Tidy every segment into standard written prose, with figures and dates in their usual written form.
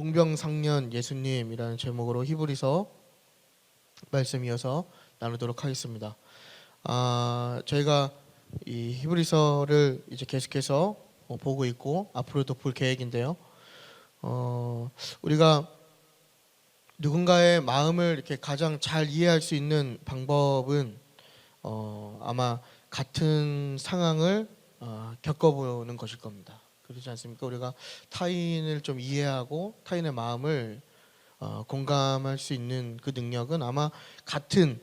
동병상련 예수님이라는 제목으로 히브리서 말씀 이어서 나누도록 하겠습니다. 저희가 이 히브리서를 이제 계속해서 보고 있고 앞으로도 볼 계획인데요. 우리가 누군가의 마음을 이렇게 가장 잘 이해할 수 있는 방법은 아마 같은 상황을 겪어보는 것일 겁니다. 그렇지 않습니까? 우리가 타인을 좀 이해하고 타인의 마음을 공감할 수 있는 그 능력은 아마 같은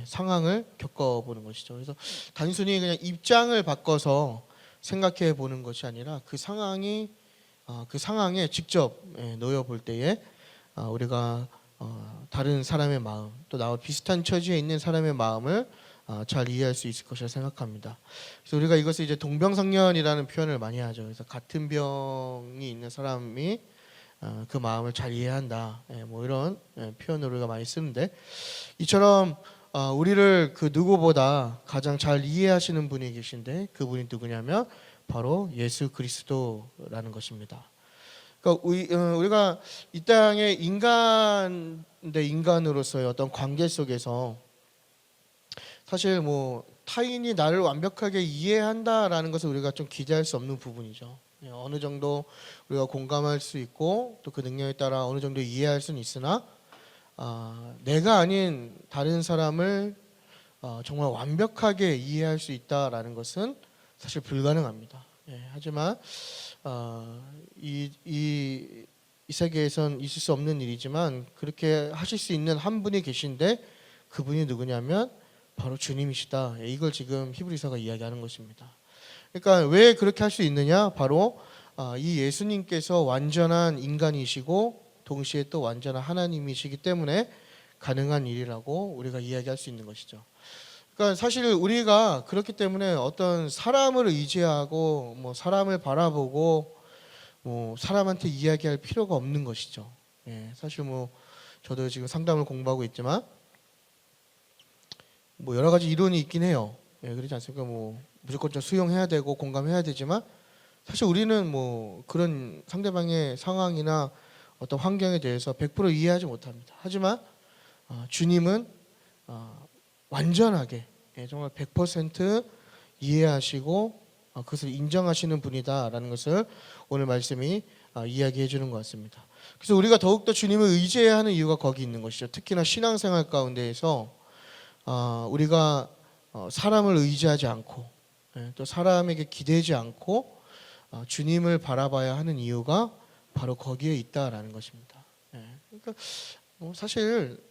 상황을 겪어보는 것이죠. 그래서 단순히 그냥 입장을 바꿔서 생각해 보는 것이 아니라 그 상황에 직접 놓여 볼 때에 우리가 다른 사람의 마음, 또 나와 비슷한 처지에 있는 사람의 마음을 잘 이해할 수 있을 것이라 생각합니다. 그래서 우리가 이것을 이제 동병상련이라는 표현을 많이 하죠. 그래서 같은 병이 있는 사람이 그 마음을 잘 이해한다. 뭐 이런 표현을 우리가 많이 쓰는데, 이처럼 우리를 그 누구보다 가장 잘 이해하시는 분이 계신데, 그분이 누구냐면 바로 예수 그리스도라는 것입니다. 그러니까 우리가 이 땅의 인간 대 인간으로서의 어떤 관계 속에서 사실 뭐 타인이 나를 완벽하게 이해한다라는 것을 우리가 좀 기대할 수 없는 부분이죠. 어느 정도 우리가 공감할 수 있고 또 그 능력에 따라 어느 정도 이해할 수는 있으나 내가 아닌 다른 사람을 정말 완벽하게 이해할 수 있다라는 것은 사실 불가능합니다. 하지만 이 세계에선 있을 수 없는 일이지만 그렇게 하실 수 있는 한 분이 계신데, 그분이 누구냐면 바로 주님이시다. 이걸 지금 히브리서가 이야기하는 것입니다. 그러니까 왜 그렇게 할 수 있느냐? 바로 이 예수님께서 완전한 인간이시고 동시에 또 완전한 하나님이시기 때문에 가능한 일이라고 우리가 이야기할 수 있는 것이죠. 그러니까 사실 우리가 그렇기 때문에 어떤 사람을 의지하고 뭐 사람을 바라보고 뭐 사람한테 이야기할 필요가 없는 것이죠. 사실 뭐 저도 지금 상담을 공부하고 있지만 뭐 여러 가지 이론이 있긴 해요. 그렇지 않습니까? 뭐 무조건 좀 수용해야 되고 공감해야 되지만 사실 우리는 뭐 그런 상대방의 상황이나 어떤 환경에 대해서 100% 이해하지 못합니다. 하지만 주님은 완전하게 정말 100% 이해하시고 그것을 인정하시는 분이다라는 것을 오늘 말씀이 이야기해 주는 것 같습니다. 그래서 우리가 더욱더 주님을 의지해야 하는 이유가 거기 있는 것이죠. 특히나 신앙생활 가운데에서 우리가 사람을 의지하지 않고 또 사람에게 기대지 않고 주님을 바라봐야 하는 이유가 바로 거기에 있다라는 것입니다. 그러니까 사실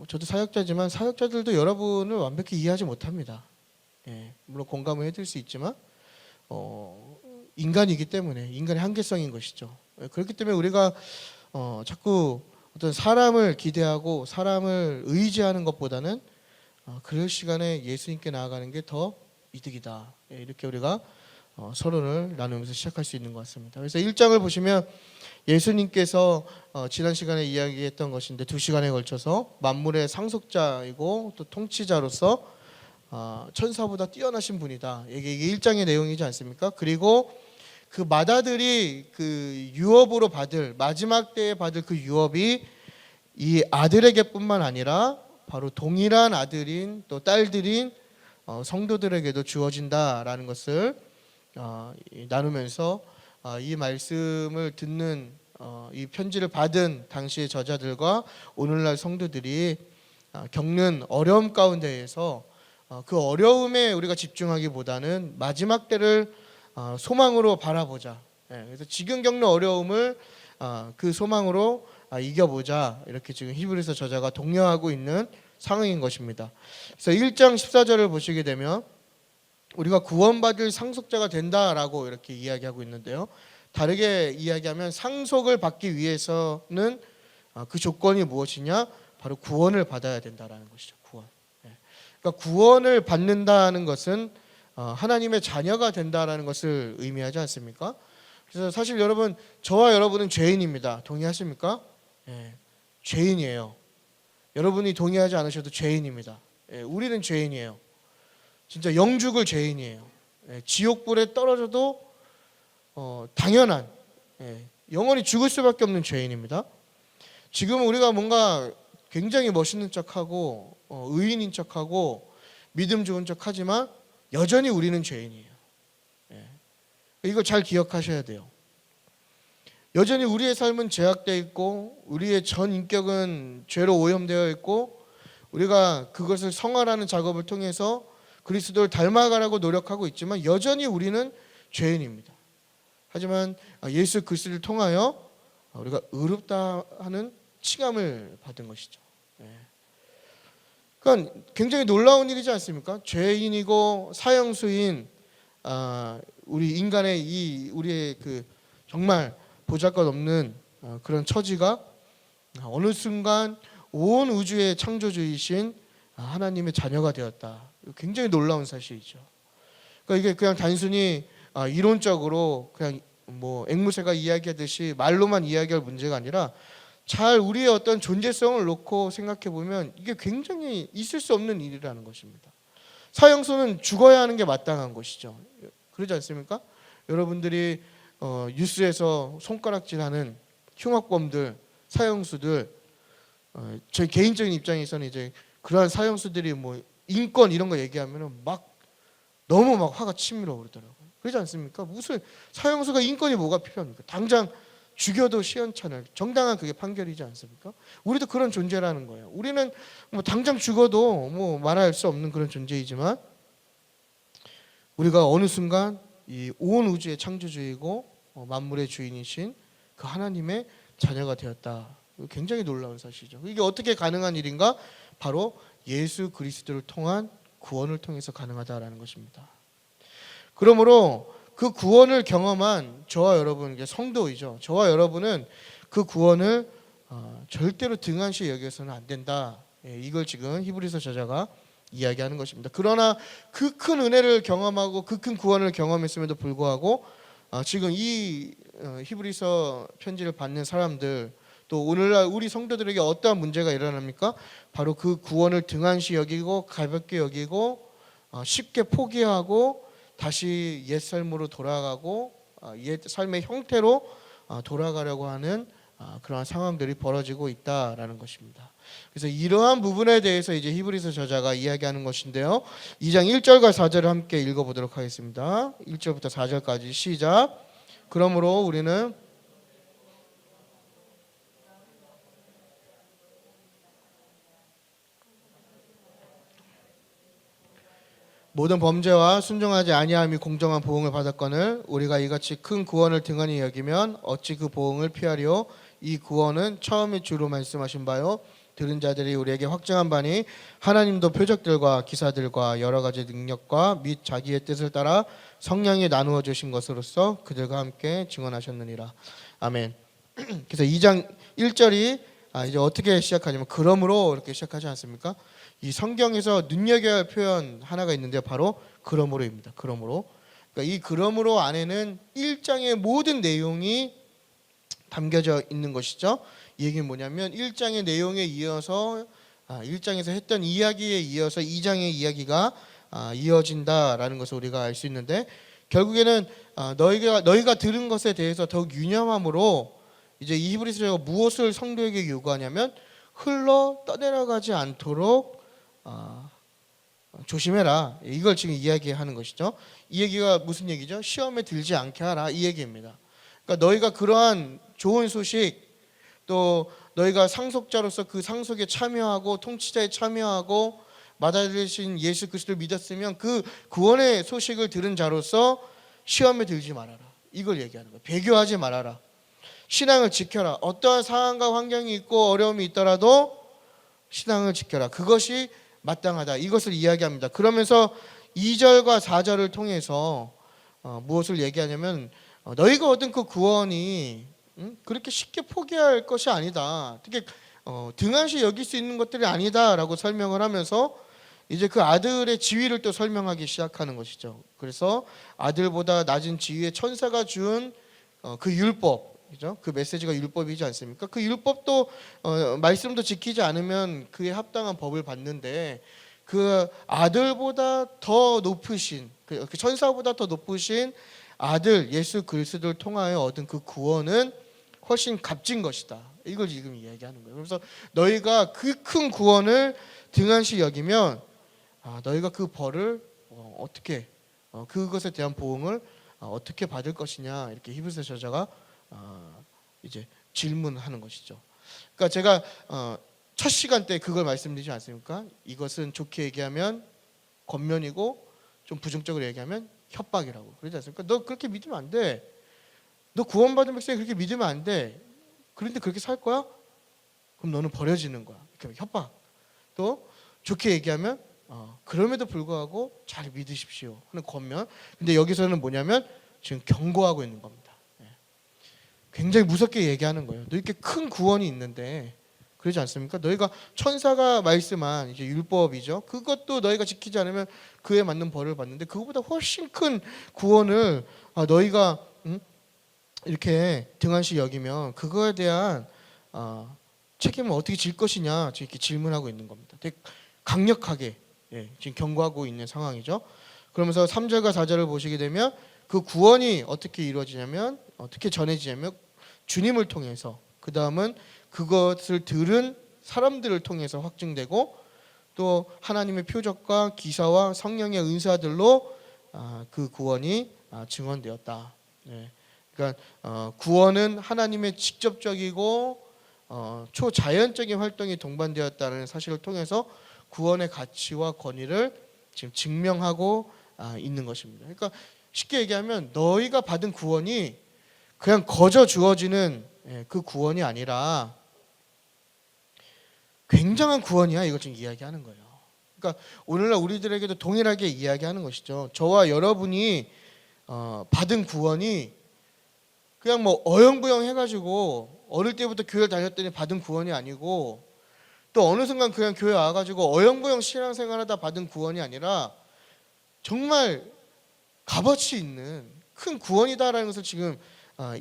저도 사역자지만 사역자들도 여러분을 완벽히 이해하지 못합니다. 물론 공감을 해드릴 수 있지만 인간이기 때문에 인간의 한계성인 것이죠. 그렇기 때문에 우리가 자꾸 어떤 사람을 기대하고 사람을 의지하는 것보다는 그럴 시간에 예수님께 나아가는 게 더 이득이다. 이렇게 우리가 서론을 나누면서 시작할 수 있는 것 같습니다. 그래서 1장을 보시면 예수님께서 지난 시간에 이야기했던 것인데 2시간에 걸쳐서 만물의 상속자이고 또 통치자로서 천사보다 뛰어나신 분이다. 이게 1장의 내용이지 않습니까? 그리고 그 맏아들이 그 유업으로 받을 마지막 때에 받을 그 유업이 이 아들에게뿐만 아니라 바로 동일한 아들인 또 딸들인 성도들에게도 주어진다라는 것을 나누면서 이 말씀을 듣는 이 편지를 받은 당시의 저자들과 오늘날 성도들이 겪는 어려움 가운데에서 그 어려움에 우리가 집중하기보다는 마지막 때를 소망으로 바라보자. 그래서 지금 겪는 어려움을 그 소망으로 이겨보자. 이렇게 지금 히브리서 저자가 독려하고 있는 상황인 것입니다. 그래서 1장 14절을 보시게 되면 우리가 구원받을 상속자가 된다라고 이렇게 이야기하고 있는데요. 다르게 이야기하면 상속을 받기 위해서는 그 조건이 무엇이냐? 바로 구원을 받아야 된다라는 것이죠. 구원. 그러니까 구원을 받는다는 것은 하나님의 자녀가 된다라는 것을 의미하지 않습니까? 그래서 사실 여러분, 저와 여러분은 죄인입니다. 동의하십니까? 죄인이에요. 여러분이 동의하지 않으셔도 죄인입니다. 우리는 죄인이에요. 진짜 영죽을 죄인이에요. 지옥불에 떨어져도 당연한 영원히 죽을 수밖에 없는 죄인입니다. 지금 우리가 뭔가 굉장히 멋있는 척하고 의인인 척하고 믿음 좋은 척하지만 여전히 우리는 죄인이에요. 예. 이거 잘 기억하셔야 돼요. 여전히 우리의 삶은 제약되어 있고 우리의 전 인격은 죄로 오염되어 있고 우리가 그것을 성화라는 작업을 통해서 그리스도를 닮아가라고 노력하고 있지만 여전히 우리는 죄인입니다. 하지만 예수 그리스도를 통하여 우리가 의롭다 하는 칭함을 받은 것이죠. 그러니까 굉장히 놀라운 일이지 않습니까? 죄인이고 사형수인 우리 인간의 우리의 그 정말 보잘것없는 그런 처지가 어느 순간 온 우주의 창조주이신 하나님의 자녀가 되었다. 굉장히 놀라운 사실이죠. 그러니까 이게 그냥 단순히 이론적으로 그냥 뭐 앵무새가 이야기하듯이 말로만 이야기할 문제가 아니라 잘 우리의 어떤 존재성을 놓고 생각해 보면 이게 굉장히 있을 수 없는 일이라는 것입니다. 사형수는 죽어야 하는 게 마땅한 것이죠. 그러지 않습니까? 여러분들이 뉴스에서 손가락질하는 흉악범들, 사형수들, 제 개인적인 입장에서는 이제 그러한 사형수들이 뭐 인권 이런 거 얘기하면은 막 너무 막 화가 치밀어 오르더라고요. 그러지 않습니까? 무슨 사형수가 인권이 뭐가 필요합니까? 당장 죽여도 시원찮을 정당한 그게 판결이지 않습니까? 우리도 그런 존재라는 거예요. 우리는 뭐 당장 죽어도 뭐 말할 수 없는 그런 존재이지만 우리가 어느 순간 이 온 우주의 창조주이고 만물의 주인이신 그 하나님의 자녀가 되었다. 굉장히 놀라운 사실이죠. 이게 어떻게 가능한 일인가? 바로 예수 그리스도를 통한 구원을 통해서 가능하다라는 것입니다. 그러므로 그 구원을 경험한 저와 여러분, 이게 성도이죠. 저와 여러분은 그 구원을 절대로 등한시 여겨서는 안 된다. 이걸 지금 히브리서 저자가 이야기하는 것입니다. 그러나 그 큰 은혜를 경험하고 그 큰 구원을 경험했음에도 불구하고 지금 이 히브리서 편지를 받는 사람들 또 오늘날 우리 성도들에게 어떠한 문제가 일어납니까? 바로 그 구원을 등한시 여기고 가볍게 여기고 쉽게 포기하고 다시 옛 삶으로 돌아가고 옛 삶의 형태로 돌아가려고 하는 그러한 상황들이 벌어지고 있다라는 것입니다. 그래서 이러한 부분에 대해서 이제 히브리서 저자가 이야기하는 것인데요. 2장 1절과 4절을 함께 읽어보도록 하겠습니다. 1절부터 4절까지 시작. 그러므로 우리는 모든 범죄와 순종하지 아니함이 공정한 보응을 받았거늘 우리가 이같이 큰 구원을 등한히 여기면 어찌 그 보응을 피하리요. 이 구원은 처음에 주로 말씀하신 바요 들은 자들이 우리에게 확증한 바니 하나님도 표적들과 기사들과 여러 가지 능력과 및 자기의 뜻을 따라 성령이 나누어 주신 것으로서 그들과 함께 증언하셨느니라. 아멘. 그래서 2장 1절이 이제 어떻게 시작하냐면 그러므로 이렇게 시작하지 않습니까? 이 성경에서 눈여겨야 할 표현 하나가 있는데 바로 그러므로입니다. 그러므로. 그러니까 이 그러므로 안에는 1장의 모든 내용이 담겨져 있는 것이죠. 이 얘기는 뭐냐면 1장의 내용에 이어서 1장에서 했던 이야기에 이어서 2장의 이야기가 이어진다라는 것을 우리가 알 수 있는데 결국에는 너희가 들은 것에 대해서 더욱 유념함으로 이제 이 히브리서가 무엇을 성도에게 요구하냐면 흘러 떠내려가지 않도록 조심해라. 이걸 지금 이야기하는 것이죠. 이 얘기가 무슨 얘기죠? 시험에 들지 않게 하라 이 얘기입니다. 그러니까 너희가 그러한 좋은 소식 또 너희가 상속자로서 그 상속에 참여하고 통치자에 참여하고 맡아주신 예수 그리스도를 믿었으면 그 구원의 소식을 들은 자로서 시험에 들지 말아라. 이걸 얘기하는 거예요. 배교하지 말아라. 신앙을 지켜라. 어떠한 상황과 환경이 있고 어려움이 있더라도 신앙을 지켜라. 그것이 마땅하다. 이것을 이야기합니다. 그러면서 2절과 4절을 통해서 무엇을 얘기하냐면 너희가 얻은 그 구원이 그렇게 쉽게 포기할 것이 아니다. 특히 등한시 여길 수 있는 것들이 아니다라고 설명을 하면서 이제 그 아들의 지위를 또 설명하기 시작하는 것이죠. 그래서 아들보다 낮은 지위의 천사가 준 그 율법, 그죠? 그 메시지가 율법이지 않습니까? 그 율법도 말씀도 지키지 않으면 그에 합당한 법을 받는데 그 아들보다 더 높으신 그 천사보다 더 높으신 아들 예수 그리스도를 통하여 얻은 그 구원은 훨씬 값진 것이다. 이걸 지금 이야기하는 거예요. 그래서 너희가 그 큰 구원을 등한시 여기면 너희가 그 벌을 어떻게 그것에 대한 보응을 어떻게 받을 것이냐, 이렇게 히브리서 저자가 이제 질문하는 것이죠. 그러니까 제가 첫 시간 때 그걸 말씀드리지 않습니까? 이것은 좋게 얘기하면 권면이고 좀 부정적으로 얘기하면 협박이라고 그러지 않습니까? 너 그렇게 믿으면 안 돼. 너 구원받은 백성이 그렇게 믿으면 안 돼. 그런데 그렇게 살 거야? 그럼 너는 버려지는 거야. 이렇게 협박. 또 좋게 얘기하면 그럼에도 불구하고 잘 믿으십시오 하는 권면. 근데 여기서는 뭐냐면 지금 경고하고 있는 겁니다. 굉장히 무섭게 얘기하는 거예요. 너 이렇게 큰 구원이 있는데 그러지 않습니까? 너희가 천사가 말씀한 이제 율법이죠. 그것도 너희가 지키지 않으면 그에 맞는 벌을 받는데 그거보다 훨씬 큰 구원을 너희가 이렇게 등한시 여기면 그거에 대한 책임을 어떻게 질 것이냐, 이렇게 질문하고 있는 겁니다. 되게 강력하게 지금 경고하고 있는 상황이죠. 그러면서 3절과 4절을 보시게 되면 그 구원이 어떻게 이루어지냐면, 어떻게 전해지냐면 주님을 통해서, 그 다음은 그것을 들은 사람들을 통해서 확증되고, 또 하나님의 표적과 기사와 성령의 은사들로 그 구원이 증언되었다. 그러니까 구원은 하나님의 직접적이고 초자연적인 활동이 동반되었다는 사실을 통해서 구원의 가치와 권위를 지금 증명하고 있는 것입니다. 그러니까 쉽게 얘기하면 너희가 받은 구원이 그냥 거저 주어지는 그 구원이 아니라 굉장한 구원이야, 이걸 지금 이야기하는 거예요. 그러니까 오늘날 우리들에게도 동일하게 이야기하는 것이죠. 저와 여러분이 받은 구원이 그냥 뭐 어영부영 해가지고 어릴 때부터 교회를 다녔더니 받은 구원이 아니고, 또 어느 순간 그냥 교회 와가지고 어영부영 신앙생활하다 받은 구원이 아니라 정말 값어치 있는 큰 구원이다라는 것을 지금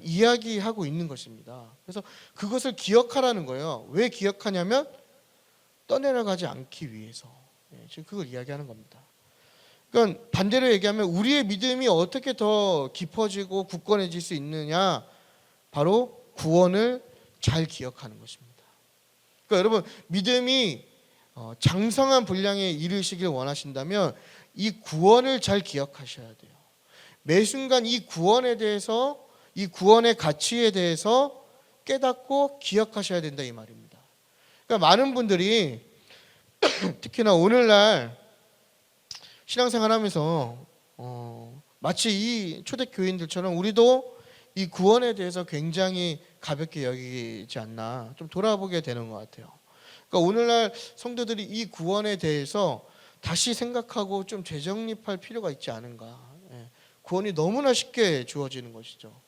이야기하고 있는 것입니다. 그래서 그것을 기억하라는 거예요. 왜 기억하냐면 떠내려가지 않기 위해서. 지금 그걸 이야기하는 겁니다. 그러니까 반대로 얘기하면 우리의 믿음이 어떻게 더 깊어지고 굳건해질 수 있느냐, 바로 구원을 잘 기억하는 것입니다. 그러니까 여러분, 믿음이 장성한 분량에 이르시길 원하신다면 이 구원을 잘 기억하셔야 돼요. 매 순간 이 구원에 대해서, 이 구원의 가치에 대해서 깨닫고 기억하셔야 된다, 이 말입니다. 그러니까 많은 분들이 특히나 오늘날 신앙생활하면서 마치 이 초대교인들처럼 우리도 이 구원에 대해서 굉장히 가볍게 여기지 않나, 좀 돌아보게 되는 것 같아요. 그러니까 오늘날 성도들이 이 구원에 대해서 다시 생각하고 좀 재정립할 필요가 있지 않은가. 구원이 너무나 쉽게 주어지는 것이죠.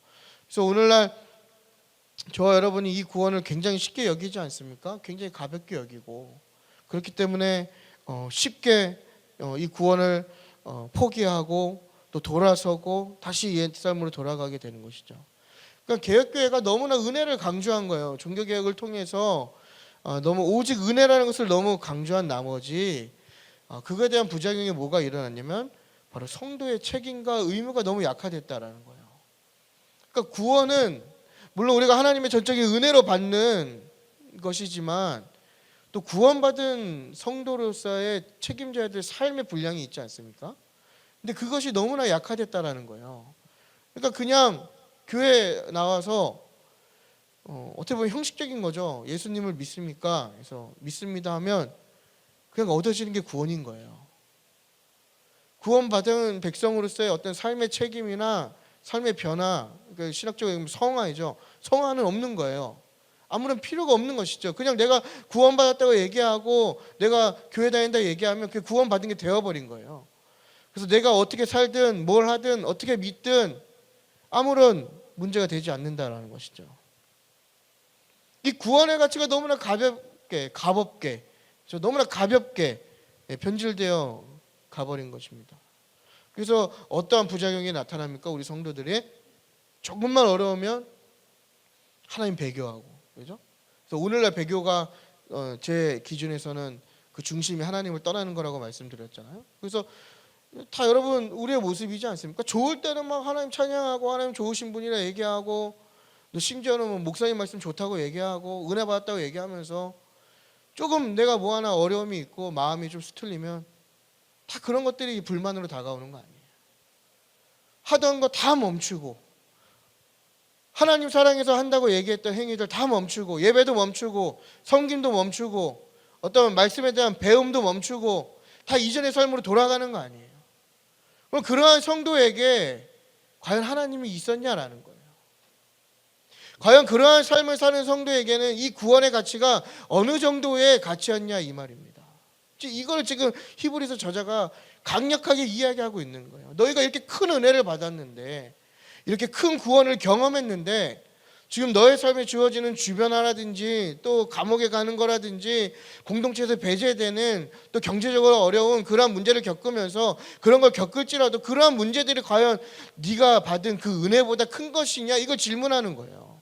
그래서 오늘날 저와 여러분이 이 구원을 굉장히 쉽게 여기지 않습니까? 굉장히 가볍게 여기고, 그렇기 때문에 쉽게 이 구원을 포기하고 또 돌아서고 다시 옛 삶으로 돌아가게 되는 것이죠. 그러니까 개혁교회가 너무나 은혜를 강조한 거예요. 종교개혁을 통해서 너무 오직 은혜라는 것을 너무 강조한 나머지 그거에 대한 부작용이 뭐가 일어났냐면 바로 성도의 책임과 의무가 너무 약화됐다라는 거예요. 그러니까 구원은 물론 우리가 하나님의 전적인 은혜로 받는 것이지만 또 구원받은 성도로서의 책임져야 될 삶의 분량이 있지 않습니까? 근데 그것이 너무나 약화됐다라는 거예요. 그러니까 그냥 교회 나와서 어떻게 보면 형식적인 거죠. 예수님을 믿습니까? 그래서 믿습니다 하면 그냥 얻어지는 게 구원인 거예요. 구원받은 백성으로서의 어떤 삶의 책임이나 삶의 변화, 그러니까 신학적으로 성화이죠. 성화는 없는 거예요. 아무런 필요가 없는 것이죠. 그냥 내가 구원받았다고 얘기하고 내가 교회 다닌다 얘기하면 그게 구원받은 게 되어버린 거예요. 그래서 내가 어떻게 살든 뭘 하든 어떻게 믿든 아무런 문제가 되지 않는다라는 것이죠. 이 구원의 가치가 너무나 가볍게 너무나 가볍게 변질되어 가버린 것입니다. 그래서 어떠한 부작용이 나타납니까? 우리 성도들이 조금만 어려우면 하나님 배교하고, 그죠? 그래서 오늘날 배교가 제 기준에서는 그 중심이 하나님을 떠나는 거라고 말씀드렸잖아요. 그래서 다 여러분 우리의 모습이지 않습니까? 좋을 때는 막 하나님 찬양하고 하나님 좋으신 분이라 얘기하고 또 심지어는 뭐 목사님 말씀 좋다고 얘기하고 은혜 받았다고 얘기하면서 조금 내가 뭐 하나 어려움이 있고 마음이 좀 수틀리면 다 그런 것들이 불만으로 다가오는 거 아니에요. 하던 거 다 멈추고 하나님 사랑해서 한다고 얘기했던 행위들 다 멈추고 예배도 멈추고 섬김도 멈추고 어떤 말씀에 대한 배움도 멈추고 다 이전의 삶으로 돌아가는 거 아니에요. 그럼 그러한 성도에게 과연 하나님이 있었냐라는 거예요. 과연 그러한 삶을 사는 성도에게는 이 구원의 가치가 어느 정도의 가치였냐 이 말입니다. 이걸 지금 히브리서 저자가 강력하게 이야기하고 있는 거예요. 너희가 이렇게 큰 은혜를 받았는데 이렇게 큰 구원을 경험했는데 지금 너의 삶에 주어지는 주변화라든지 또 감옥에 가는 거라든지 공동체에서 배제되는 또 경제적으로 어려운 그러한 문제를 겪으면서 그런 걸 겪을지라도 그러한 문제들이 과연 네가 받은 그 은혜보다 큰 것이냐 이걸 질문하는 거예요.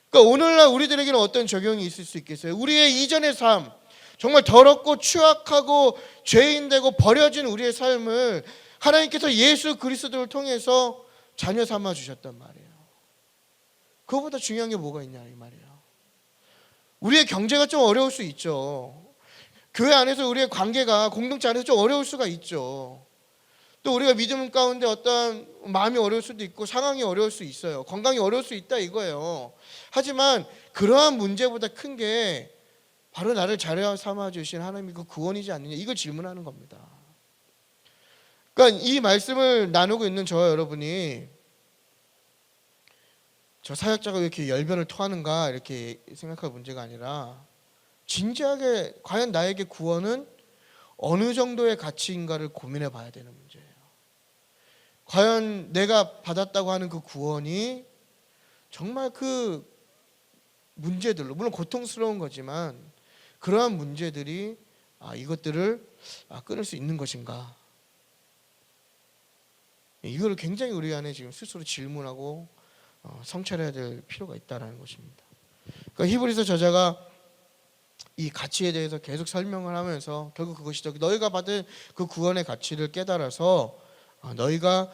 그러니까 오늘날 우리들에게는 어떤 적용이 있을 수 있겠어요? 우리의 이전의 삶, 정말 더럽고 추악하고 죄인되고 버려진 우리의 삶을 하나님께서 예수 그리스도를 통해서 자녀 삼아 주셨단 말이에요. 그거보다 중요한 게 뭐가 있냐 이 말이에요. 우리의 경제가 좀 어려울 수 있죠. 교회 안에서 우리의 관계가 공동체 안에서 좀 어려울 수가 있죠. 또 우리가 믿음 가운데 어떤 마음이 어려울 수도 있고 상황이 어려울 수 있어요. 건강이 어려울 수 있다 이거예요. 하지만 그러한 문제보다 큰 게 바로 나를 자녀 삼아 주신 하나님의 그 구원이지 않느냐 이걸 질문하는 겁니다. 그러니까 이 말씀을 나누고 있는 저와 여러분이 저 사역자가 왜 이렇게 열변을 토하는가 이렇게 생각할 문제가 아니라 진지하게 과연 나에게 구원은 어느 정도의 가치인가를 고민해 봐야 되는 문제예요. 과연 내가 받았다고 하는 그 구원이 정말 그 문제들로 물론 고통스러운 거지만 그러한 문제들이 이것들을 끊을 수 있는 것인가 이거를 굉장히 우리 안에 지금 스스로 질문하고 성찰해야 될 필요가 있다는 것입니다. 그러니까 히브리서 저자가 이 가치에 대해서 계속 설명을 하면서 결국 그것이죠. 너희가 받은 그 구원의 가치를 깨달아서 너희가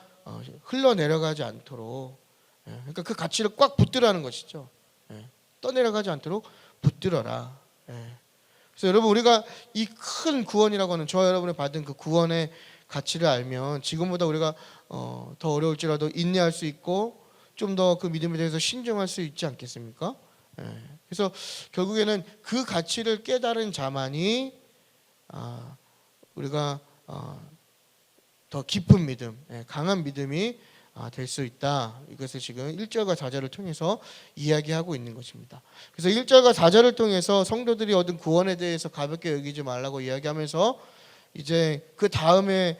흘러내려가지 않도록 그러니까 그 가치를 꽉 붙들라는 것이죠. 떠내려가지 않도록 붙들어라. 그래서 여러분 우리가 이 큰 구원이라고 하는 저와 여러분이 받은 그 구원의 가치를 알면 지금보다 우리가 더 어려울지라도 인내할 수 있고 좀 더 그 믿음에 대해서 신중할 수 있지 않겠습니까? 그래서 결국에는 그 가치를 깨달은 자만이 우리가 더 깊은 믿음, 강한 믿음이 될 수 있다. 이것을 지금 1절과 4절을 통해서 이야기하고 있는 것입니다. 그래서 1절과 4절을 통해서 성도들이 얻은 구원에 대해서 가볍게 여기지 말라고 이야기하면서 이제 그 다음에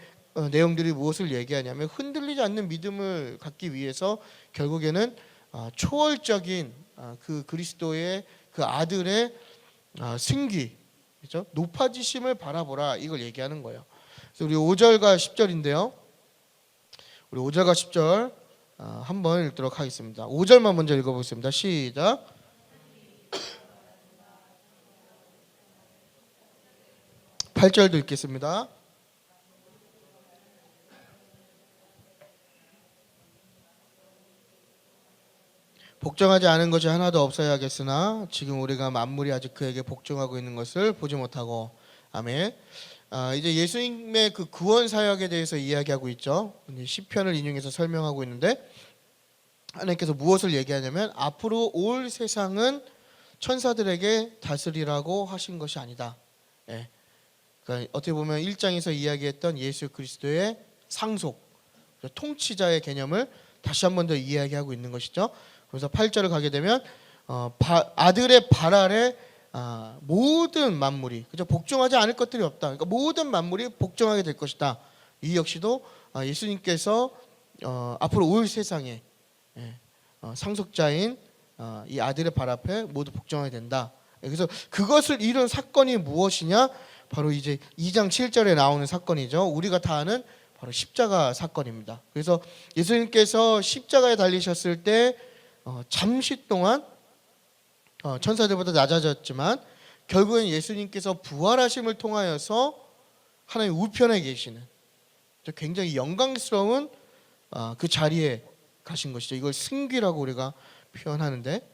내용들이 무엇을 얘기하냐면 흔들리지 않는 믿음을 갖기 위해서 결국에는 초월적인 그 그리스도의 그 아들의 승기, 그렇죠? 높아지심을 바라보라 이걸 얘기하는 거예요. 그래서 우리 5절과 10절인데요. 우리 5절과 10절 한번 읽도록 하겠습니다. 5절만 먼저 읽어보겠습니다. 시작. 8절도 읽겠습니다. 복종하지 않은 것이 하나도 없어야겠으나 지금 우리가 만물이 아직 그에게 복종하고 있는 것을 보지 못하고 아멘. 이제 예수님의 그 구원 사역에 대해서 이야기하고 있죠. 시편을 인용해서 설명하고 있는데 하나님께서 무엇을 얘기하냐면 앞으로 올 세상은 천사들에게 다스리라고 하신 것이 아니다. 그러니까 어떻게 보면 1장에서 이야기했던 예수 그리스도의 상속, 통치자의 개념을 다시 한 번 더 이야기하고 있는 것이죠. 그래서 8절을 가게 되면 아들의 발 아래 모든 만물이 그저 복종하지 않을 것들이 없다. 그러니까 모든 만물이 복종하게 될 것이다. 이 역시도 예수님께서 앞으로 올 세상에 상속자인 이 아들의 발 앞에 모두 복종하게 된다. 그래서 그것을 이룬 사건이 무엇이냐? 바로 이제 2장 7절에 나오는 사건이죠. 우리가 다 아는 바로 십자가 사건입니다. 그래서 예수님께서 십자가에 달리셨을 때 잠시 동안 천사들보다 낮아졌지만 결국엔 예수님께서 부활하심을 통하여서 하나님 우편에 계시는 굉장히 영광스러운 그 자리에 가신 것이죠. 이걸 승귀라고 우리가 표현하는데,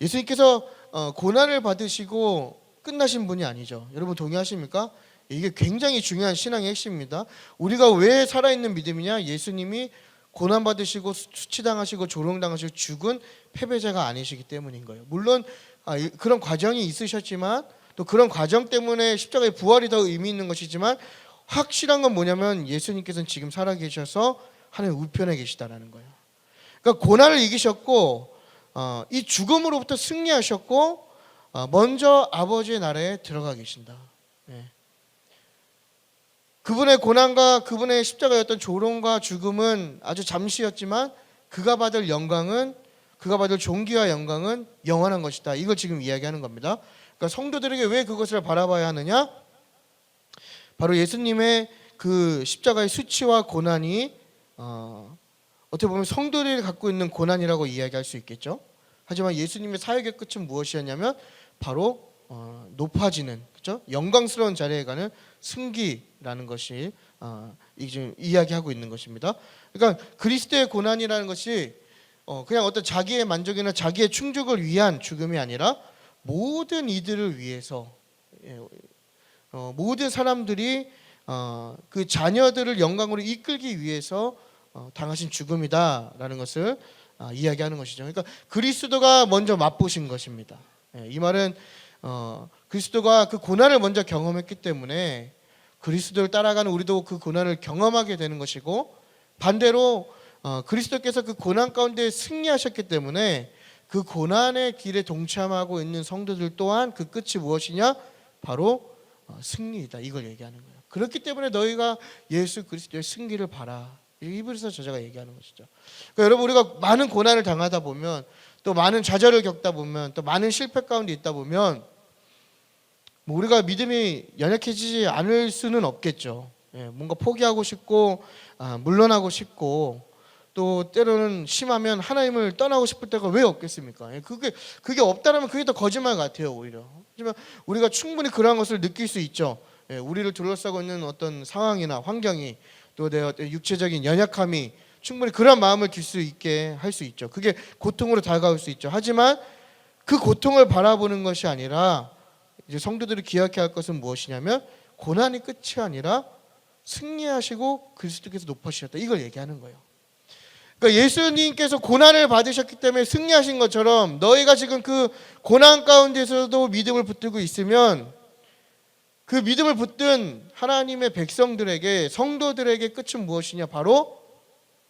예수님께서 고난을 받으시고 끝나신 분이 아니죠. 여러분 동의하십니까? 이게 굉장히 중요한 신앙의 핵심입니다. 우리가 왜 살아있는 믿음이냐? 예수님이 고난받으시고 수치당하시고 조롱당하시고 죽은 패배자가 아니시기 때문인 거예요. 물론 그런 과정이 있으셨지만, 또 그런 과정 때문에 십자가의 부활이 더 의미 있는 것이지만, 확실한 건 뭐냐면 예수님께서는 지금 살아계셔서 하나님 우편에 계시다라는 거예요. 그러니까 고난을 이기셨고 이 죽음으로부터 승리하셨고 먼저 아버지의 나라에 들어가 계신다. 그분의 고난과 그분의 십자가였던 조롱과 죽음은 아주 잠시였지만, 그가 받을 영광은, 그가 받을 존귀와 영광은 영원한 것이다. 이걸 지금 이야기하는 겁니다. 그러니까 성도들에게 왜 그것을 바라봐야 하느냐? 바로 예수님의 그 십자가의 수치와 고난이 어떻게 보면 성도들이 갖고 있는 고난이라고 이야기할 수 있겠죠. 하지만 예수님의 사역의 끝은 무엇이었냐면 바로 높아지는, 그렇죠? 영광스러운 자리에 가는 승기라는 것이 지금 이야기하고 있는 것입니다. 그러니까 그리스도의 고난이라는 것이 그냥 어떤 자기의 만족이나 자기의 충족을 위한 죽음이 아니라 모든 이들을 위해서, 모든 사람들이 그 자녀들을 영광으로 이끌기 위해서 당하신 죽음이다라는 것을 이야기하는 것이죠. 그러니까 그리스도가 먼저 맛보신 것입니다. 이 말은 그리스도가 그 고난을 먼저 경험했기 때문에 그리스도를 따라가는 우리도 그 고난을 경험하게 되는 것이고, 반대로 그리스도께서 그 고난 가운데 승리하셨기 때문에 그 고난의 길에 동참하고 있는 성도들 또한 그 끝이 무엇이냐? 바로 승리이다. 이걸 얘기하는 거예요. 그렇기 때문에 너희가 예수 그리스도의 승리를 봐라. 이브리서 저자가 얘기하는 것이죠. 그러니까 여러분, 우리가 많은 고난을 당하다 보면, 또 많은 좌절을 겪다 보면, 또 많은 실패 가운데 있다 보면 우리가 믿음이 연약해지지 않을 수는 없겠죠. 뭔가 포기하고 싶고 물러나고 싶고, 또 때로는 심하면 하나님을 떠나고 싶을 때가 왜 없겠습니까? 그게 없다라면 그게 더 거짓말 같아요, 오히려. 하지만 우리가 충분히 그러한 것을 느낄 수 있죠. 우리를 둘러싸고 있는 어떤 상황이나 환경이, 또 내 어떤 육체적인 연약함이 충분히 그런 마음을 길 수 있게 할 수 있죠. 그게 고통으로 다가올 수 있죠. 하지만 그 고통을 바라보는 것이 아니라 이제 성도들이 기억해야 할 것은 무엇이냐면, 고난이 끝이 아니라 승리하시고 그리스도께서 높아지셨다. 이걸 얘기하는 거예요. 그러니까 예수님께서 고난을 받으셨기 때문에 승리하신 것처럼, 너희가 지금 그 고난 가운데서도 믿음을 붙들고 있으면 그 믿음을 붙든 하나님의 백성들에게, 성도들에게 끝은 무엇이냐? 바로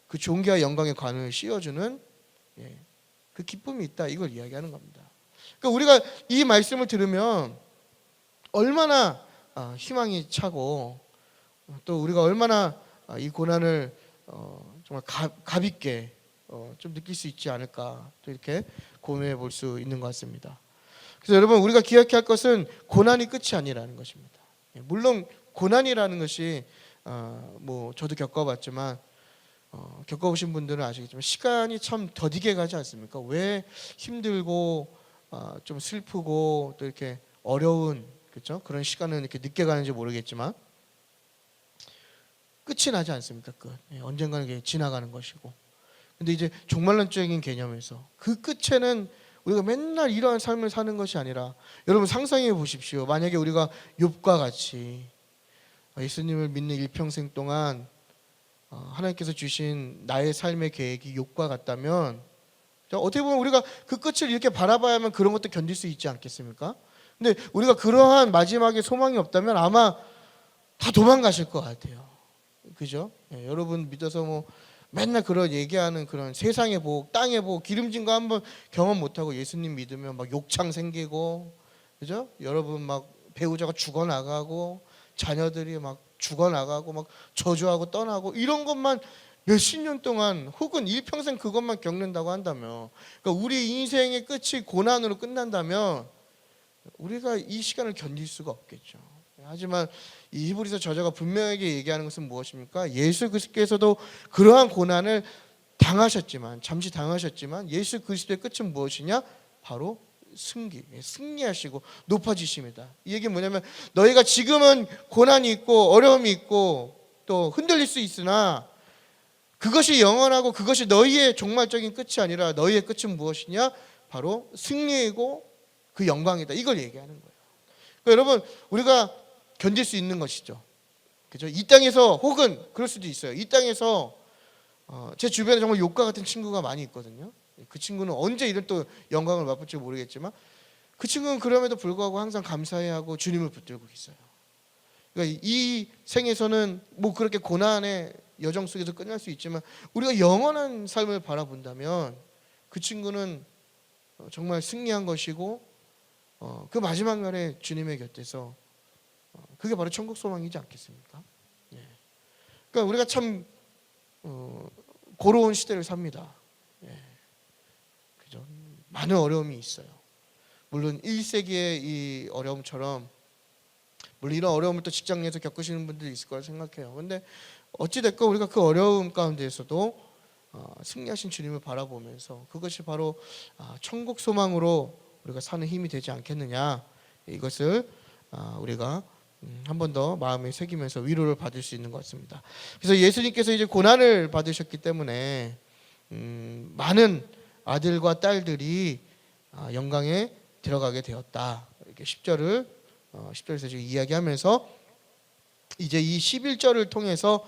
그 존귀와 영광의 관을 씌워주는 그 기쁨이 있다. 이걸 이야기하는 겁니다. 그러니까 우리가 이 말씀을 들으면 얼마나 희망이 차고, 또 우리가 얼마나 이 고난을 정말 가볍게 좀 느낄 수 있지 않을까, 또 이렇게 고민해 볼 수 있는 것 같습니다. 그래서 여러분, 우리가 기억해야 할 것은 고난이 끝이 아니라는 것입니다. 물론 고난이라는 것이 뭐 저도 겪어봤지만, 겪어보신 분들은 아시겠지만 시간이 참 더디게 가지 않습니까? 왜 힘들고 좀 슬프고 또 이렇게 어려운, 그렇죠? 그런 시간은 이렇게 늦게 가는지 모르겠지만 끝이 나지 않습니까? 언젠가는 이게 지나가는 것이고. 근데 이제 종말론적인 개념에서 그 끝에는 우리가 맨날 이러한 삶을 사는 것이 아니라, 여러분 상상해 보십시오. 만약에 우리가 욥과 같이 예수님을 믿는 일평생 동안 하나님께서 주신 나의 삶의 계획이 욥과 같다면, 어떻게 보면 우리가 그 끝을 이렇게 바라봐야만 그런 것도 견딜 수 있지 않겠습니까? 근데 우리가 그러한 마지막에 소망이 없다면 아마 다 도망가실 것 같아요. 그죠? 여러분 믿어서 뭐 맨날 그런 얘기하는 그런 세상의 복, 땅의 복, 기름진 거 한번 경험 못하고 예수님 믿으면 막 욕창 생기고, 그죠? 여러분 막 배우자가 죽어나가고, 자녀들이 막 죽어나가고, 막 저주하고 떠나고, 이런 것만 몇십 년 동안 혹은 일평생 그것만 겪는다고 한다면, 그러니까 우리 인생의 끝이 고난으로 끝난다면 우리가 이 시간을 견딜 수가 없겠죠. 하지만 이 히브리서 저자가 분명하게 얘기하는 것은 무엇입니까? 예수 그리스도께서도 그러한 고난을 당하셨지만, 잠시 당하셨지만 예수 그리스도의 끝은 무엇이냐? 바로 승리하시고 높아지십니다. 이 얘기는 뭐냐면, 너희가 지금은 고난이 있고 어려움이 있고 또 흔들릴 수 있으나 그것이 영원하고 그것이 너희의 종말적인 끝이 아니라 너희의 끝은 무엇이냐? 바로 승리이고 그 영광이다. 이걸 얘기하는 거예요. 그러니까 여러분, 우리가 견딜 수 있는 것이죠. 그죠? 이 땅에서, 혹은 그럴 수도 있어요. 이 땅에서 제 주변에 정말 욕과 같은 친구가 많이 있거든요. 그 친구는 언제 이런 또 영광을 맛볼지 모르겠지만 그 친구는 그럼에도 불구하고 항상 감사해하고 주님을 붙들고 있어요. 그러니까 이 생에서는 뭐 그렇게 고난의 여정 속에서 끝날 수 있지만 우리가 영원한 삶을 바라본다면 그 친구는 정말 승리한 것이고 그 마지막 날에 주님의 곁에서 그게 바로 천국 소망이지 않겠습니까? 예. 그러니까 우리가 참 고로운 시대를 삽니다. 예. 그죠? 많은 어려움이 있어요. 물론 1세기의 이 어려움처럼 물론 이런 어려움을 또 직장 내에서 겪으시는 분들이 있을 거라 생각해요. 근데 어찌됐건 우리가 그 어려움 가운데에서도 승리하신 주님을 바라보면서 그것이 바로 천국 소망으로 우리가 사는 힘이 되지 않겠느냐, 이것을 우리가 한 번 더 마음에 새기면서 위로를 받을 수 있는 것 같습니다. 그래서 예수님께서 이제 고난을 받으셨기 때문에 많은 아들과 딸들이 영광에 들어가게 되었다. 이렇게 10절에서 지금 이야기하면서 이제 이 11절을 통해서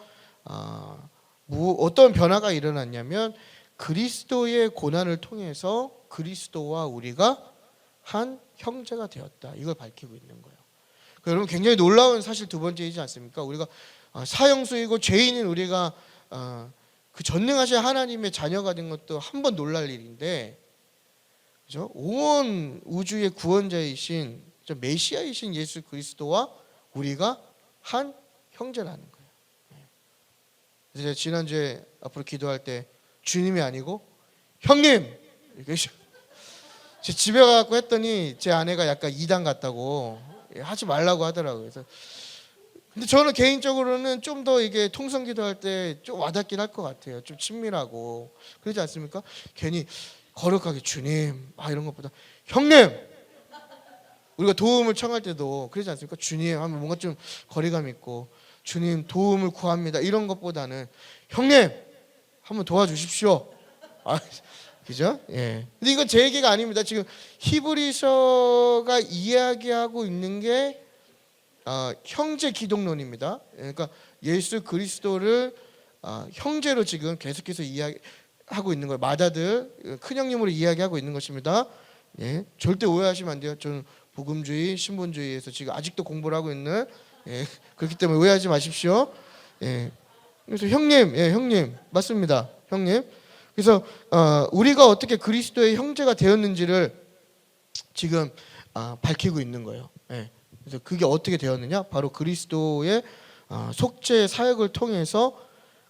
어떤 변화가 일어났냐면 그리스도의 고난을 통해서 그리스도와 우리가 한 형제가 되었다. 이걸 밝히고 있는 거예요. 여러분, 굉장히 놀라운 사실 두 번째이지 않습니까? 우리가 사형수이고 죄인인 우리가 그 전능하신 하나님의 자녀가 된 것도 한 번 놀랄 일인데, 그죠? 온 우주의 구원자이신 메시아이신 예수 그리스도와 우리가 한 형제라는 거예요. 그래서 제가 지난주에 앞으로 기도할 때 주님이 아니고 형님 이렇게 제 집에 가서 했더니 제 아내가 약간 이단 같다고 하지 말라고 하더라고요. 그래서 근데 저는 개인적으로는 좀 더 이게 통성 기도할 때 좀 와닿긴 할 것 같아요. 좀 친밀하고 그러지 않습니까? 괜히 거룩하게 주님 이런 것보다 형님, 우리가 도움을 청할 때도 그러지 않습니까? 주님 하면 뭔가 좀 거리감 있고 주님 도움을 구합니다 이런 것보다는 형님 한번 도와주십시오. 그죠? 예. 근데 이건 제 얘기가 아닙니다. 지금 히브리서가 이야기하고 있는 게 형제 기독론입니다. 그러니까 예수 그리스도를 형제로 지금 계속해서 이야기하고 있는 거예요. 마다들 큰 형님으로 이야기하고 있는 것입니다. 예. 절대 오해하시면 안 돼요. 저는 복음주의, 신본주의에서 지금 아직도 공부를 하고 있는, 그렇기 때문에 오해하지 마십시오. 그래서 형님, 형님 맞습니다. 형님. 그래서 우리가 어떻게 그리스도의 형제가 되었는지를 지금 밝히고 있는 거예요. 그래서 그게 어떻게 되었느냐? 바로 그리스도의 속죄 사역을 통해서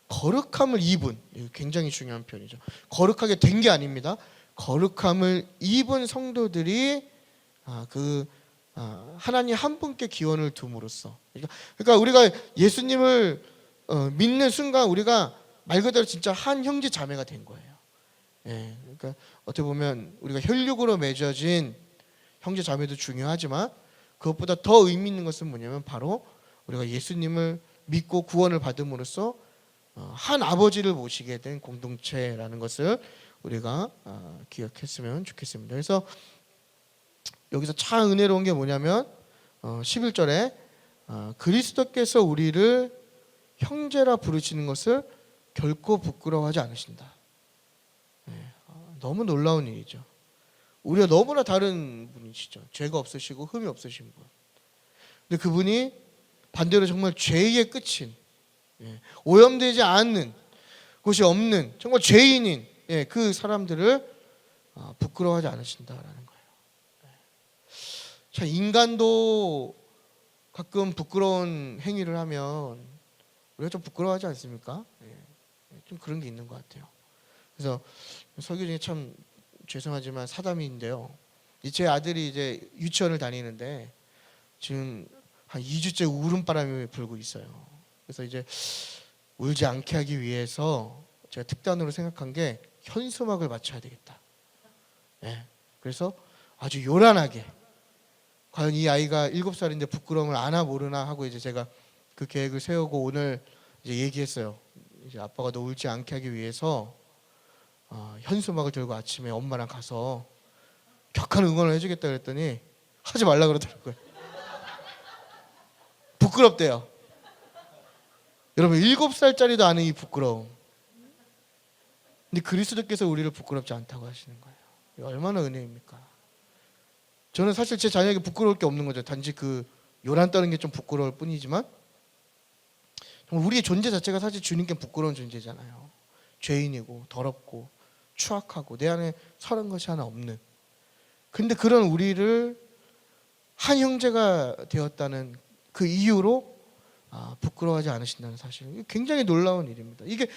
거룩함을 입은, 굉장히 중요한 표현이죠. 거룩하게 된 게 아닙니다. 거룩함을 입은 성도들이 하나님 한 분께 기원을 둠으로써, 그러니까 우리가 예수님을 믿는 순간 우리가 말 그대로 진짜 한 형제 자매가 된 거예요. 그러니까 어떻게 보면 우리가 혈육으로 맺어진 형제 자매도 중요하지만 그것보다 더 의미 있는 것은 뭐냐면 바로 우리가 예수님을 믿고 구원을 받음으로써 한 아버지를 모시게 된 공동체라는 것을 우리가 기억했으면 좋겠습니다. 그래서 여기서 참 은혜로운 게 뭐냐면 11절에 그리스도께서 우리를 형제라 부르시는 것을 결코 부끄러워하지 않으신다. 너무 놀라운 일이죠. 우리가 너무나 다른 분이시죠. 죄가 없으시고 흠이 없으신 분. 근데 그분이 반대로 정말 죄의 끝인, 오염되지 않는, 것이 없는 정말 죄인인 그 사람들을 부끄러워하지 않으신다라는 거예요. 자, 인간도 가끔 부끄러운 행위를 하면 우리가 좀 부끄러워하지 않습니까? 좀 그런 게 있는 것 같아요. 그래서 설교 중에 참 죄송하지만 사담인데요. 제 아들이 이제 유치원을 다니는데 지금 한 2주째 울음바람이 불고 있어요. 그래서 이제 울지 않게 하기 위해서 제가 특단으로 생각한 게 현수막을 맞춰야 되겠다. 그래서 아주 요란하게, 과연 이 아이가 7살인데 부끄러움을 아나 모르나 하고 이제 제가 그 계획을 세우고 오늘 이제 얘기했어요. 이제 아빠가 너 울지 않게 하기 위해서 현수막을 들고 아침에 엄마랑 가서 격한 응원을 해주겠다 그랬더니 하지 말라 그러더라고요. 부끄럽대요. 여러분 7살짜리도 아는 이 부끄러움. 근데 그리스도께서 우리를 부끄럽지 않다고 하시는 거예요. 이거 얼마나 은혜입니까? 저는 사실 제 자녀에게 부끄러울 게 없는 거죠. 단지 그 요란 떠는 게 좀 부끄러울 뿐이지만 우리의 존재 자체가 사실 주님께 부끄러운 존재잖아요. 죄인이고 더럽고 추악하고 내 안에 선한 것이 하나 없는. 근데 그런 우리를 한 형제가 되었다는 그 이유로 부끄러워하지 않으신다는 사실, 굉장히 놀라운 일입니다. 이게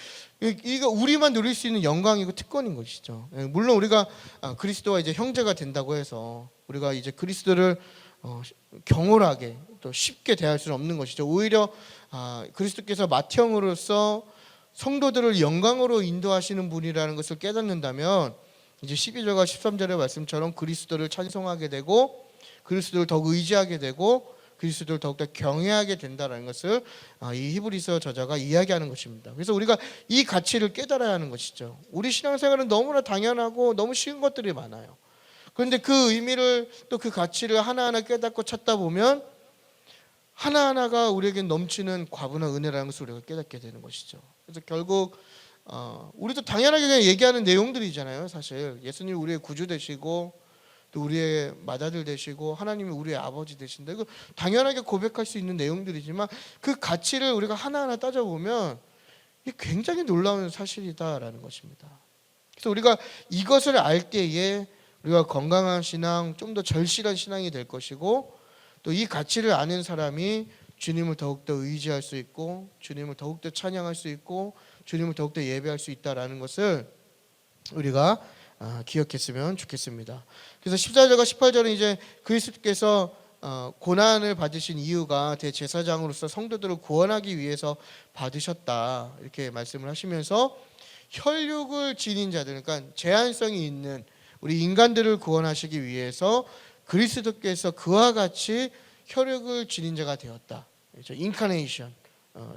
우리만 누릴 수 있는 영광이고 특권인 것이죠. 물론 우리가 그리스도와 이제 형제가 된다고 해서 우리가 이제 그리스도를 경홀하게 또 쉽게 대할 수는 없는 것이죠. 오히려 그리스도께서 맏형으로서 성도들을 영광으로 인도하시는 분이라는 것을 깨닫는다면 이제 12절과 13절의 말씀처럼 그리스도를 찬송하게 되고 그리스도를 더욱 의지하게 되고 그리스도를 더욱더 경외하게 된다는 것을 이 히브리서 저자가 이야기하는 것입니다. 그래서 우리가 이 가치를 깨달아야 하는 것이죠. 우리 신앙생활은 너무나 당연하고 너무 쉬운 것들이 많아요. 그런데 그 의미를 또 그 가치를 하나하나 깨닫고 찾다 보면 하나하나가 우리에게 넘치는 과분한 은혜라는 것을 우리가 깨닫게 되는 것이죠. 그래서 결국 우리도 당연하게 그냥 얘기하는 내용들이잖아요. 사실 예수님이 우리의 구주 되시고 또 우리의 맏아들 되시고 하나님이 우리의 아버지 되신다. 이거 당연하게 고백할 수 있는 내용들이지만 그 가치를 우리가 하나하나 따져보면 이게 굉장히 놀라운 사실이다라는 것입니다. 그래서 우리가 이것을 알 때에 우리가 건강한 신앙, 좀 더 절실한 신앙이 될 것이고 또 이 가치를 아는 사람이 주님을 더욱더 의지할 수 있고 주님을 더욱더 찬양할 수 있고 주님을 더욱더 예배할 수 있다라는 것을 우리가 기억했으면 좋겠습니다. 그래서 14절과 18절은 이제 그리스도께서 고난을 받으신 이유가 대제사장으로서 성도들을 구원하기 위해서 받으셨다 이렇게 말씀을 하시면서 혈육을 지닌 자들, 그러니까 제한성이 있는 우리 인간들을 구원하시기 위해서 그리스도께서 그와 같이 혈육을 지닌 자가 되었다. 그렇죠? 인카네이션,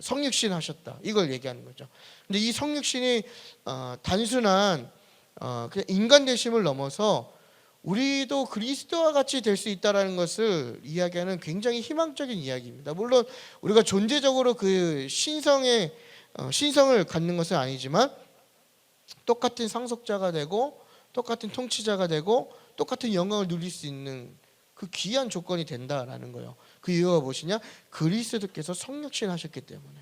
성육신 하셨다. 이걸 얘기하는 거죠. 근데 이 성육신이 단순한 그냥 인간 되심을 넘어서 우리도 그리스도와 같이 될 수 있다라는 것을 이야기하는 굉장히 희망적인 이야기입니다. 물론 우리가 존재적으로 그 신성을 갖는 것은 아니지만 똑같은 상속자가 되고 똑같은 통치자가 되고 똑같은 영광을 누릴 수 있는 그 귀한 조건이 된다라는 거예요. 그 이유가 무엇이냐? 그리스도께서 성육신 하셨기 때문에.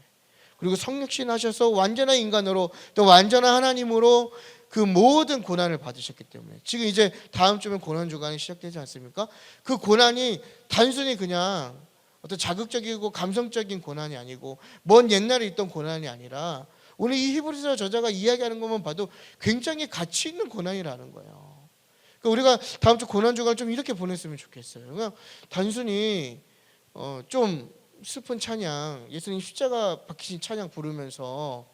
그리고 성육신 하셔서 완전한 인간으로 또 완전한 하나님으로 그 모든 고난을 받으셨기 때문에 지금 이제 다음 주면 고난 주간이 시작되지 않습니까? 그 고난이 단순히 그냥 어떤 자극적이고 감성적인 고난이 아니고 먼 옛날에 있던 고난이 아니라 오늘 이 히브리서 저자가 이야기하는 것만 봐도 굉장히 가치 있는 고난이라는 거예요. 그러니까 우리가 다음 주 고난 주간을 좀 이렇게 보냈으면 좋겠어요. 그냥 단순히 좀 슬픈 찬양, 예수님 십자가 박히신 찬양 부르면서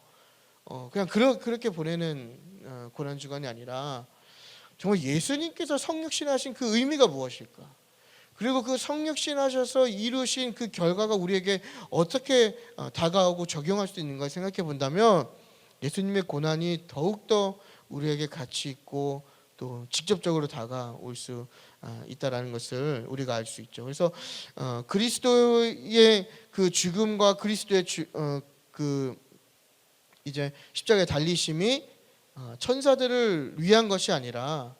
그냥 그렇게 보내는 고난 주간이 아니라 정말 예수님께서 성육신 하신 그 의미가 무엇일까? 그리고 그 성육신 하셔서 이루신 그 결과가 우리에게 어떻게 다가오고 적용할 수 있는가 생각해 본다면 예수님의 고난이 더욱더 우리에게 가치 있고 또 직접적으로 다가올 수 있다라는 것을 우리가 알 수 있죠. 그래서 그리스도의 그 죽음과 그리스도의 그 이제 십자가의 달리심이 천사들을 위한 것이 아니라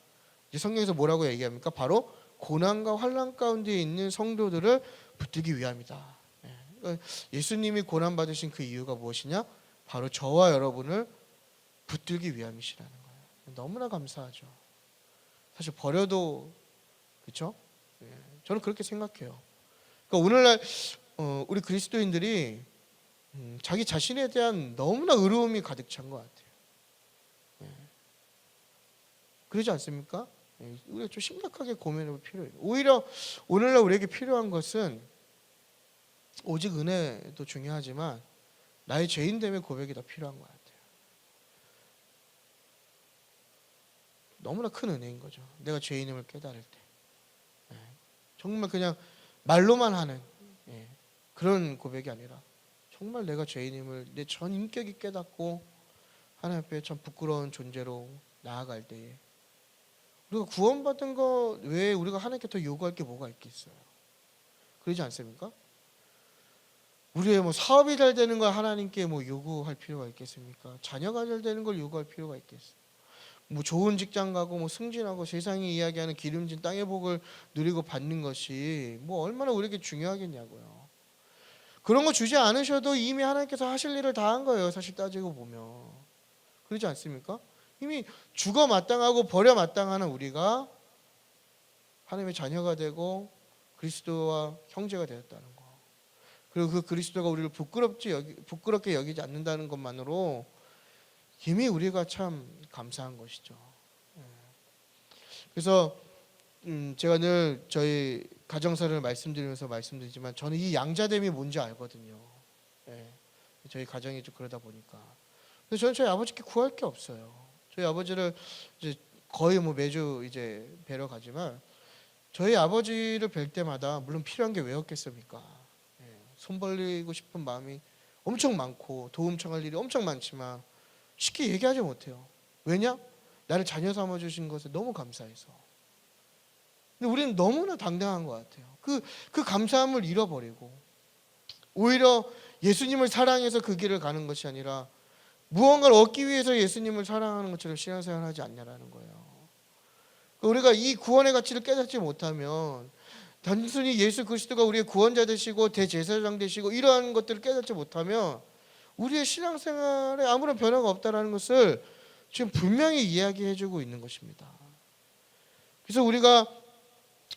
이제 성경에서 뭐라고 얘기합니까? 바로 고난과 환난 가운데 있는 성도들을 붙들기 위함이다. 그러니까 예수님이 고난 받으신 그 이유가 무엇이냐? 바로 저와 여러분을 붙들기 위함이시라는 거예요. 너무나 감사하죠. 사실 버려도 그렇죠? 저는 그렇게 생각해요. 그러니까 오늘날 우리 그리스도인들이 자기 자신에 대한 너무나 의로움이 가득 찬 것 같아요. 그러지 않습니까? 우리가 좀 심각하게 고민해볼 필요해요. 오히려 오늘날 우리에게 필요한 것은 오직 은혜도 중요하지만 나의 죄인됨의 고백이 더 필요한 것 같아요. 너무나 큰 은혜인 거죠. 내가 죄인임을 깨달을 때 정말 그냥 말로만 하는 그런 고백이 아니라 정말 내가 죄인임을 내 전 인격이 깨닫고 하나님 앞에 참 부끄러운 존재로 나아갈 때에 우리가 구원받은 거 외에 우리가 하나님께 더 요구할 게 뭐가 있겠어요? 그러지 않습니까? 우리의 뭐 사업이 잘 되는 걸 하나님께 뭐 요구할 필요가 있겠습니까? 자녀가 잘 되는 걸 요구할 필요가 있겠어요? 뭐 좋은 직장 가고 뭐 승진하고 세상이 이야기하는 기름진 땅의 복을 누리고 받는 것이 뭐 얼마나 우리에게 중요하겠냐고요. 그런 거 주지 않으셔도 이미 하나님께서 하실 일을 다 한 거예요. 사실 따지고 보면. 그렇지 않습니까? 이미 죽어 마땅하고 버려 마땅하는 우리가 하나님의 자녀가 되고 그리스도와 형제가 되었다는 거. 그리고 그 그리스도가 우리를 부끄럽게 여기지 않는다는 것만으로 이미 우리가 참 감사한 것이죠. 그래서 제가 늘 저희 가정사를 말씀드리면서 말씀드리지만 저는 이 양자됨이 뭔지 알거든요. 저희 가정이 좀 그러다 보니까. 근데 저는 저희 아버지께 구할 게 없어요. 저희 아버지를 이제 거의 뭐 매주 이제 뵈러 가지만 저희 아버지를 뵐 때마다 물론 필요한 게 왜 없겠습니까? 손 벌리고 싶은 마음이 엄청 많고 도움 청할 일이 엄청 많지만 쉽게 얘기하지 못해요. 왜냐? 나를 자녀 삼아 주신 것에 너무 감사해서. 근데 우리는 너무나 당당한 것 같아요. 그 감사함을 잃어버리고 오히려 예수님을 사랑해서 그 길을 가는 것이 아니라 무언가를 얻기 위해서 예수님을 사랑하는 것처럼 신앙생활을 하지 않냐라는 거예요. 우리가 이 구원의 가치를 깨닫지 못하면 단순히 예수 그리스도가 우리의 구원자 되시고 대제사장 되시고 이러한 것들을 깨닫지 못하면 우리의 신앙생활에 아무런 변화가 없다는 것을 지금 분명히 이야기해주고 있는 것입니다. 그래서 우리가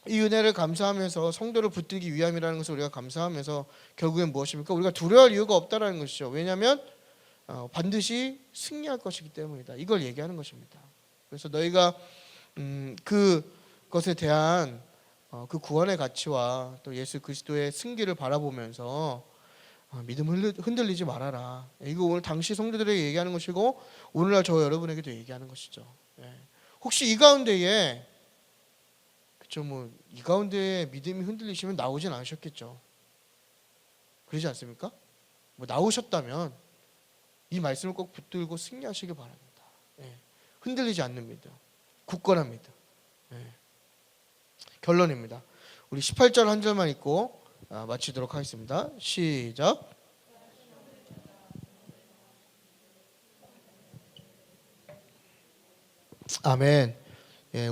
이 은혜를 감사하면서 성도를 붙들기 위함이라는 것을 우리가 감사하면서 결국엔 무엇입니까? 우리가 두려워할 이유가 없다는 것이죠. 왜냐하면 반드시 승리할 것이기 때문이다. 이걸 얘기하는 것입니다. 그래서 너희가 그것에 대한 그 구원의 가치와 또 예수 그리스도의 승기를 바라보면서 믿음 흔들리지 말아라. 이거 오늘 당시 성도들에게 얘기하는 것이고 오늘날 저 여러분에게도 얘기하는 것이죠. 혹시 이 가운데에 그렇죠, 뭐 이 가운데에 믿음이 흔들리시면 나오진 않으셨겠죠. 그러지 않습니까? 뭐 나오셨다면 이 말씀을 꼭 붙들고 승리하시길 바랍니다. 흔들리지 않는 믿음, 굳건한 믿음. 결론입니다. 우리 18절 한 절만 읽고 마치도록 하겠습니다. 시작. 아멘.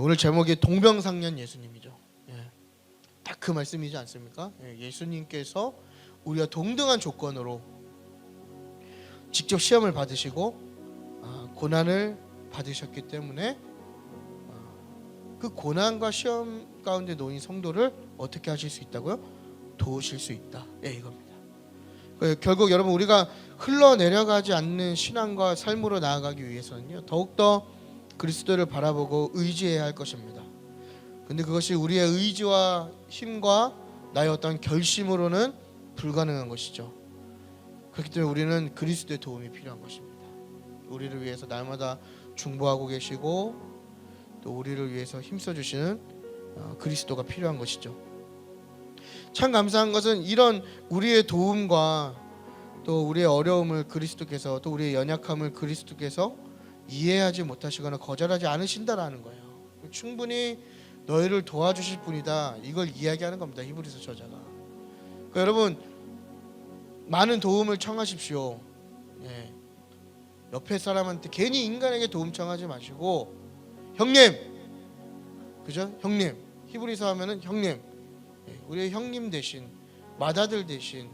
오늘 제목이 동병상련 예수님이죠. 딱 그 말씀이지 않습니까? 예수님께서 우리와 동등한 조건으로 직접 시험을 받으시고 고난을 받으셨기 때문에 그 고난과 시험 가운데 놓인 성도를 어떻게 하실 수 있다고요? 도우실 수 있다. 이겁니다. 결국 여러분 우리가 흘러내려가지 않는 신앙과 삶으로 나아가기 위해서는요 더욱더 그리스도를 바라보고 의지해야 할 것입니다. 근데 그것이 우리의 의지와 힘과 나의 어떤 결심으로는 불가능한 것이죠. 그렇기 때문에 우리는 그리스도의 도움이 필요한 것입니다. 우리를 위해서 날마다 중보하고 계시고 또 우리를 위해서 힘써주시는 그리스도가 필요한 것이죠. 참 감사한 것은 이런 우리의 도움과 또 우리의 어려움을 그리스도께서 또 우리의 연약함을 그리스도께서 이해하지 못하시거나 거절하지 않으신다라는 거예요. 충분히 너희를 도와주실 분이다. 이걸 이야기하는 겁니다. 히브리서 저자가. 그러니까 여러분 많은 도움을 청하십시오. 옆에 사람한테 괜히 인간에게 도움 청하지 마시고 형님, 그죠? 형님. 히브리서 하면은 형님. 우리의 형님 대신 맏아들 대신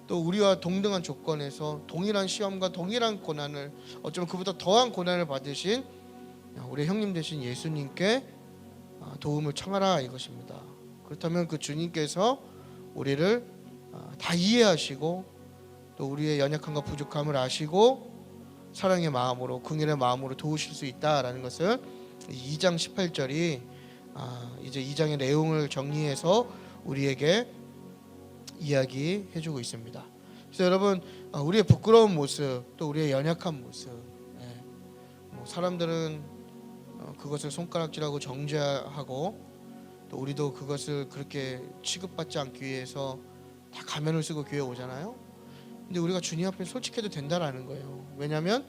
또 우리와 동등한 조건에서 동일한 시험과 동일한 고난을 어쩌면 그보다 더한 고난을 받으신 우리 형님 되신 예수님께 도움을 청하라 이것입니다. 그렇다면 그 주님께서 우리를 다 이해하시고 또 우리의 연약함과 부족함을 아시고 사랑의 마음으로 긍휼의 마음으로 도우실 수 있다라는 것을 2장 18절이 이제 2장의 내용을 정리해서 우리에게 이야기해주고 있습니다. 그래서 여러분 우리의 부끄러운 모습 또 우리의 연약한 모습 뭐 사람들은 그것을 손가락질하고 정죄하고 또 우리도 그것을 그렇게 취급받지 않기 위해서 다 가면을 쓰고 교회에 오잖아요. 근데 우리가 주님 앞에 솔직해도 된다라는 거예요. 왜냐하면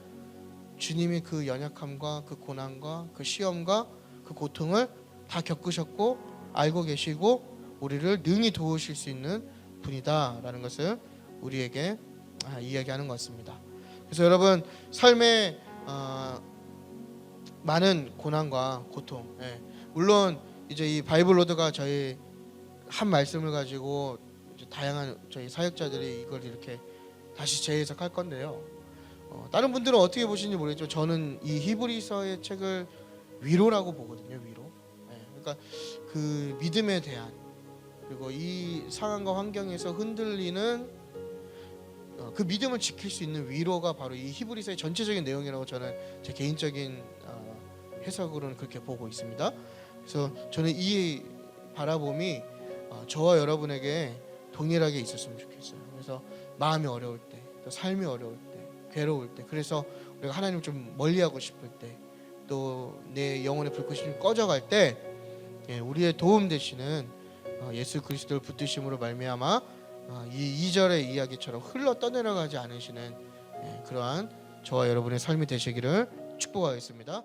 주님이 그 연약함과 그 고난과 그 시험과 그 고통을 다 겪으셨고 알고 계시고 우리를 능히 도우실 수 있는 분이다라는 것을 우리에게 이야기하는 것 같습니다. 그래서 여러분 삶에 많은 고난과 고통, 물론 이제 이 바이블 로드가 저희 한 말씀을 가지고 이제 다양한 저희 사역자들이 이걸 이렇게 다시 재해석할 건데요. 다른 분들은 어떻게 보시는지 모르겠지만 저는 이 히브리서의 책을 위로라고 보거든요. 위로. 그러니까 그 믿음에 대한 그리고 이 상황과 환경에서 흔들리는 그 믿음을 지킬 수 있는 위로가 바로 이 히브리서의 전체적인 내용이라고 저는 제 개인적인 해석으로는 그렇게 보고 있습니다. 그래서 저는 이 바라봄이 저와 여러분에게 동일하게 있었으면 좋겠어요. 그래서 마음이 어려울 때, 또 삶이 어려울 때, 괴로울 때, 그래서 우리가 하나님을 좀 멀리하고 싶을 때, 또 내 영혼의 불꽃이 좀 꺼져갈 때, 우리의 도움 되시는 예수 그리스도를 붙드심으로 말미암아 이 2절의 이야기처럼 흘러 떠내려가지 않으시는 그러한 저와 여러분의 삶이 되시기를 축복하겠습니다.